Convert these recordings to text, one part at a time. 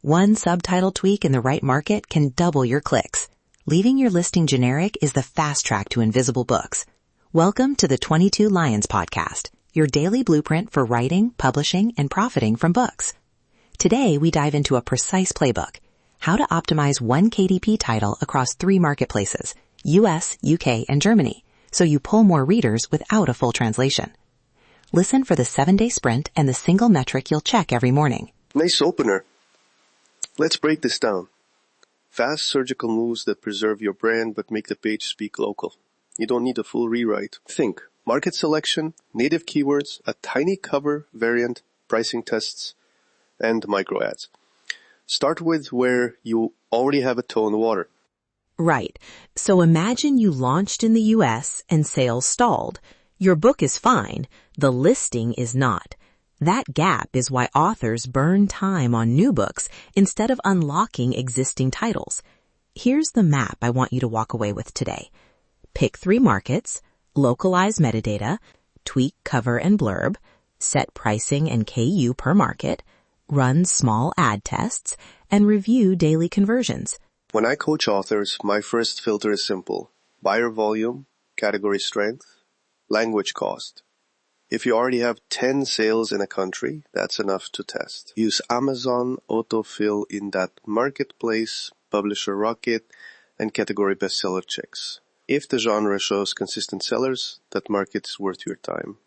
One subtitle tweak in the right market can double your clicks. Leaving your listing generic is the fast track to invisible books. Welcome to the 22 Lions Podcast, your daily blueprint for writing, publishing, and profiting from books. Today, we dive into a precise playbook, how to optimize one KDP title across 3 marketplaces, US, UK, and Germany, so you pull more readers without a full translation. Listen for the 7-day sprint and the single metric you'll check every morning. Nice opener. Let's break this down. Fast surgical moves that preserve your brand but make the page speak local. You don't need a full rewrite. Think. Market selection, native keywords, a tiny cover variant, pricing tests, and micro ads. Start with where you already have a toe in the water. Right. So imagine you launched in the US and sales stalled. Your book is fine. The listing is not. That gap is why authors burn time on new books instead of unlocking existing titles. Here's the map I want you to walk away with today. Pick 3 markets, localize metadata, tweak cover and blurb, set pricing and KU per market, run small ad tests, and review daily conversions. When I coach authors, my first filter is simple. Buyer volume, category strength, language cost. If you already have 10 sales in a country, that's enough to test. Use Amazon autofill in that marketplace, publisher rocket, and category bestseller checks. If the genre shows consistent sellers, that market is worth your time.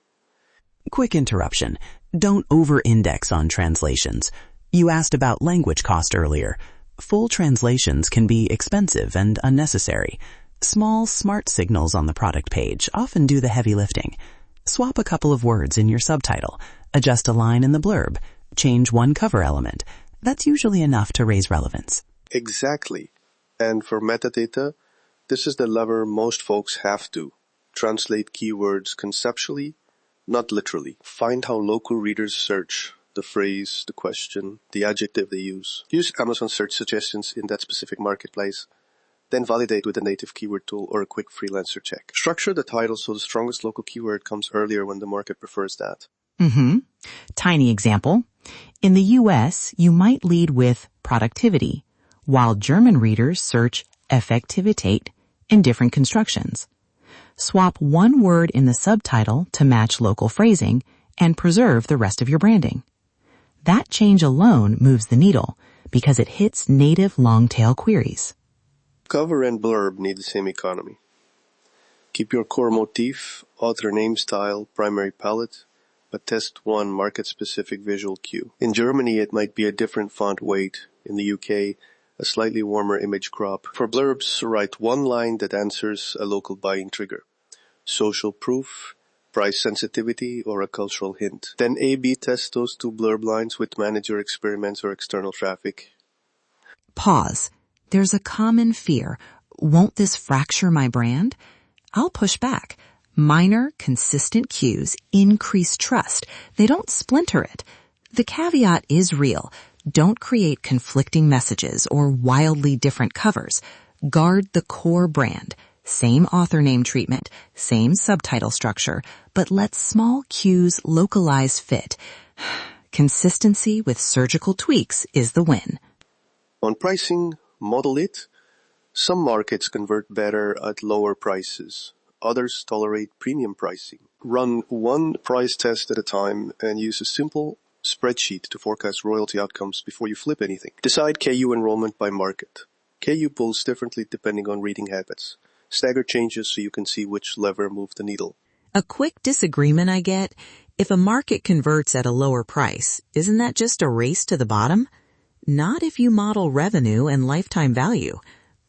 Quick interruption. Don't over-index on translations. You asked about language cost earlier. Full translations can be expensive and unnecessary. Small, smart signals on the product page often do the heavy lifting. Swap a couple of words in your subtitle, adjust a line in the blurb, change one cover element. That's usually enough to raise relevance. Exactly. And for metadata, this is the lever most folks have to. Translate keywords conceptually, not literally. Find how local readers search the phrase, the question, the adjective they use. Use Amazon search suggestions in that specific marketplace. Then validate with a native keyword tool or a quick freelancer check. Structure the title so the strongest local keyword comes earlier when the market prefers that. Tiny example. In the US, you might lead with productivity, while German readers search Effektivität in different constructions. Swap one word in the subtitle to match local phrasing and preserve the rest of your branding. That change alone moves the needle because it hits native long-tail queries. Cover and blurb need the same economy. Keep your core motif, author name style, primary palette, but test one market-specific visual cue. In Germany, it might be a different font weight. In the UK, a slightly warmer image crop. For blurbs, write one line that answers a local buying trigger. Social proof, price sensitivity, or a cultural hint. Then A/B test those 2 blurb lines with manager experiments or external traffic. Pause. There's a common fear. Won't this fracture my brand? I'll push back. Minor, consistent cues increase trust. They don't splinter it. The caveat is real. Don't create conflicting messages or wildly different covers. Guard the core brand. Same author name treatment, same subtitle structure, but let small cues localize fit. Consistency with surgical tweaks is the win. On pricing, model it. Some markets convert better at lower prices. Others tolerate premium pricing. Run one price test at a time and use a simple spreadsheet to forecast royalty outcomes before you flip anything. Decide KU enrollment by market. KU pulls differently depending on reading habits. Stagger changes so you can see which lever moved the needle. A quick disagreement I get, if a market converts at a lower price, isn't that just a race to the bottom? Not if you model revenue and lifetime value.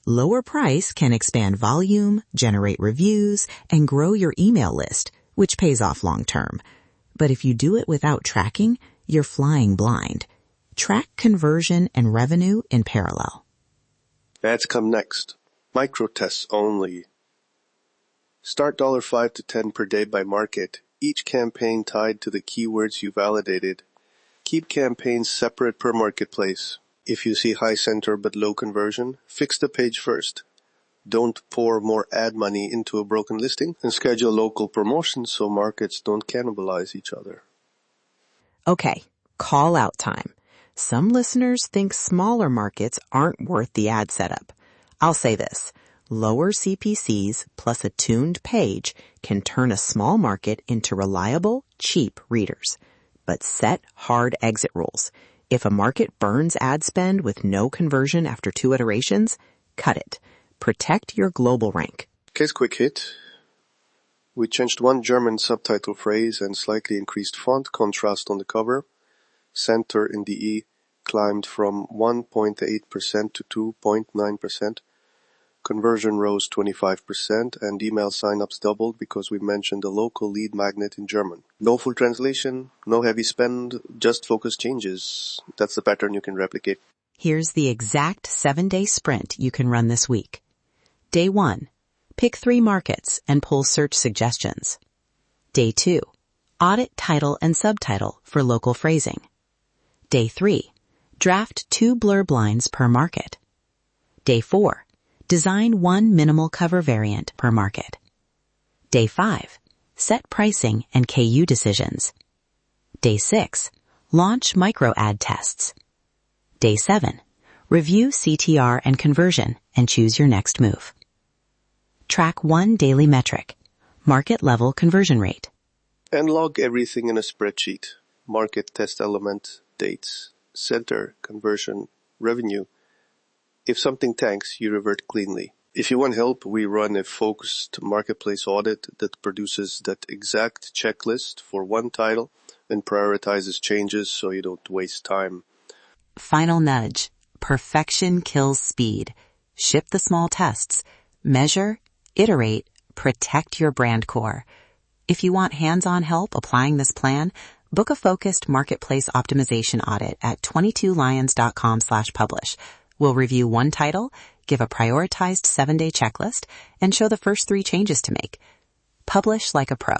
Lower price can expand volume, generate reviews, and grow your email list, which pays off long term. But if you do it without tracking, you're flying blind. Track conversion and revenue in parallel. Ads come next. Micro tests only. Start $5 to $10 per day by market, each campaign tied to the keywords you validated. Keep campaigns separate per marketplace. If you see high center but low conversion, fix the page first. Don't pour more ad money into a broken listing, and schedule local promotions so markets don't cannibalize each other. Okay, call out time. Some listeners think smaller markets aren't worth the ad setup. I'll say this. Lower CPCs plus a tuned page can turn a small market into reliable, cheap readers. But set hard exit rules. If a market burns ad spend with no conversion after 2 iterations, cut it. Protect your global rank. Case quick hit. We changed one German subtitle phrase and slightly increased font contrast on the cover. Center in the E climbed from 1.8% to 2.9%. Conversion rose 25% and email signups doubled because we mentioned a local lead magnet in German. No full translation, no heavy spend, just focus changes. That's the pattern you can replicate. Here's the exact 7-day sprint you can run this week. Day 1. Pick 3 markets and pull search suggestions. Day 2. Audit title and subtitle for local phrasing. Day 3. Draft 2 blurb lines per market. Day 4. Design 1 minimal cover variant per market. Day 5. Set pricing and KU decisions. Day 6. Launch micro ad tests. Day 7. Review CTR and conversion and choose your next move. Track 1 daily metric, market level conversion rate. And log everything in a spreadsheet. Market, test element, dates, center, conversion, revenue. If something tanks, you revert cleanly. If you want help, we run a focused marketplace audit that produces that exact checklist for one title and prioritizes changes so you don't waste time. Final nudge. Perfection kills speed. Ship the small tests. Measure, iterate, protect your brand core. If you want hands-on help applying this plan, book a focused marketplace optimization audit at 22lions.com/publish. We'll review one title, give a prioritized 7-day checklist, and show the first 3 changes to make. Publish like a pro.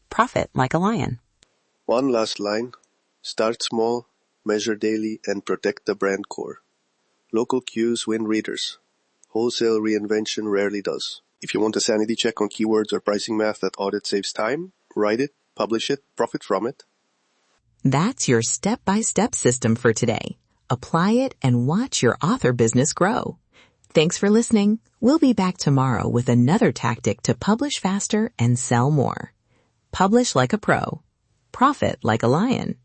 Profit like a lion. One last line. Start small, measure daily, and protect the brand core. Local cues win readers. Wholesale reinvention rarely does. If you want a sanity check on keywords or pricing math that audit saves time, write it, publish it, profit from it. That's your step-by-step system for today. Apply it and watch your author business grow. Thanks for listening. We'll be back tomorrow with another tactic to publish faster and sell more. Publish like a pro. Profit like a lion.